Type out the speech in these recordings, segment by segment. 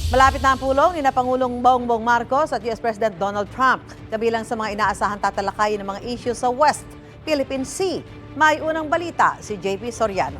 Malapit na ang pulong ni na Pangulong Bongbong Marcos at US President Donald Trump. Kabilang sa mga inaasahan tatalakayin ng mga issue sa West Philippine Sea. May unang balita si JP Soriano.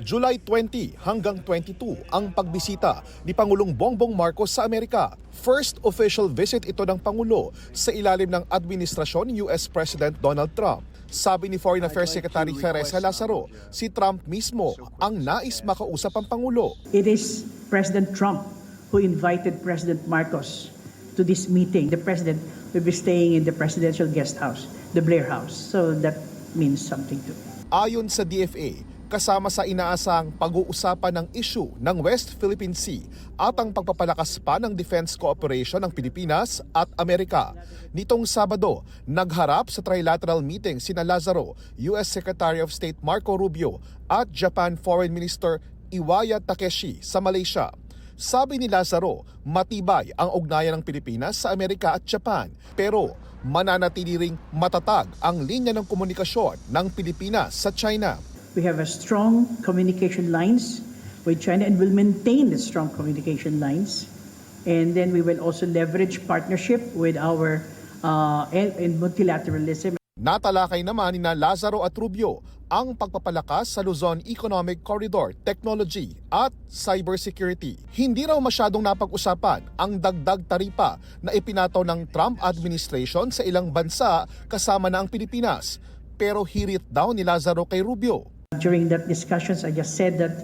July 20 hanggang 22 ang pagbisita ni Pangulong Bongbong Marcos sa Amerika. First official visit ito ng Pangulo sa ilalim ng administrasyon ni US President Donald Trump. Sabi ni Foreign Affairs Secretary Teresa Lazaro, si Trump mismo ang nais makausap ang Pangulo. It is President Trump who invited President Marcos to this meeting. The President will be staying in the presidential guest house, the Blair House. So that means something too. Ayon sa DFA, kasama sa inaasang pag-uusapan ng issue ng West Philippine Sea at ang pagpapalakas pa ng defense cooperation ng Pilipinas at Amerika. Nitong Sabado, nagharap sa trilateral meeting sina Lazaro, US Secretary of State Marco Rubio at Japan Foreign Minister Iwaya Takeshi sa Malaysia. Sabi ni Lazaro, matibay ang ugnayan ng Pilipinas sa Amerika at Japan, pero mananatili ring matatag ang linya ng komunikasyon ng Pilipinas sa China. We have a strong communication lines with China and will maintain the strong communication lines. And then we will also leverage partnership with our in multilateralism. Natalakay naman ni Lazaro at Rubio ang pagpapalakas sa Luzon Economic Corridor, technology at cybersecurity. Hindi raw masyadong napag-usapan ang dagdag taripa na ipinataw ng Trump administration sa ilang bansa kasama na ang Pilipinas. Pero hirit daw ni Lazaro kay Rubio. During that discussions, I just said that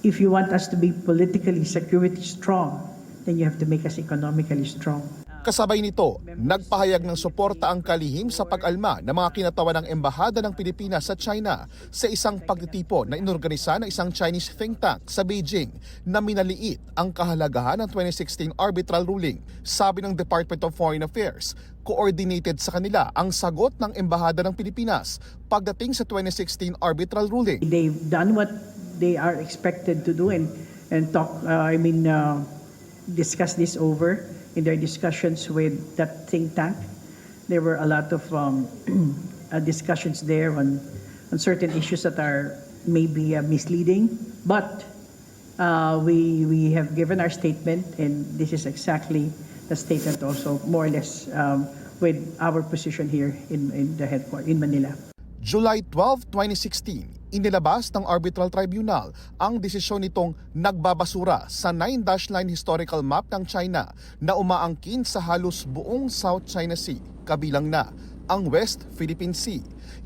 if you want us to be politically security strong, then you have to make us economically strong. Kasabay nito, nagpahayag ng suporta ang kalihim sa pag-alma ng mga kinatawan ng Embahada ng Pilipinas sa China sa isang pagtitipon na inorganisa ng isang Chinese think tank sa Beijing na minaliit ang kahalagahan ng 2016 arbitral ruling. Sabi ng Department of Foreign Affairs, coordinated sa kanila ang sagot ng Embahada ng Pilipinas pagdating sa 2016 arbitral ruling. They've done what they are expected to do and discuss this over in their discussions with that think tank. There were a lot of discussions there on certain issues that are maybe misleading, but we have given our statement, and this is exactly the statement also more or less with our position here in the headquarters in Manila. July 12, 2016, inilabas ng Arbitral Tribunal ang desisyon nitong nagbabasura sa 9-line historical map ng China na umaangkin sa halos buong South China Sea, kabilang na ang West Philippine Sea.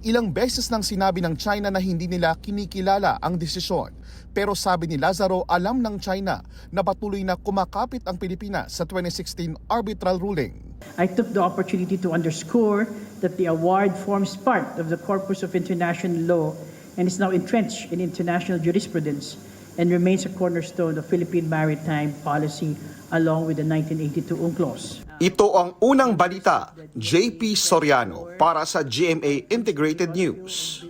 Ilang beses nang sinabi ng China na hindi nila kinikilala ang desisyon. Pero sabi ni Lazaro, alam ng China na patuloy na kumakapit ang Pilipinas sa 2016 arbitral ruling. I took the opportunity to underscore that the award forms part of the corpus of international law and is now entrenched in international jurisprudence and remains a cornerstone of Philippine maritime policy along with the 1982 UNCLOS. Ito ang unang balita, JP Soriano para sa GMA Integrated News.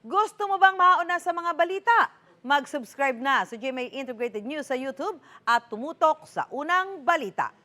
Gusto mo bang mauna sa mga balita? Mag-subscribe na sa GMA Integrated News sa YouTube at tumutok sa unang balita.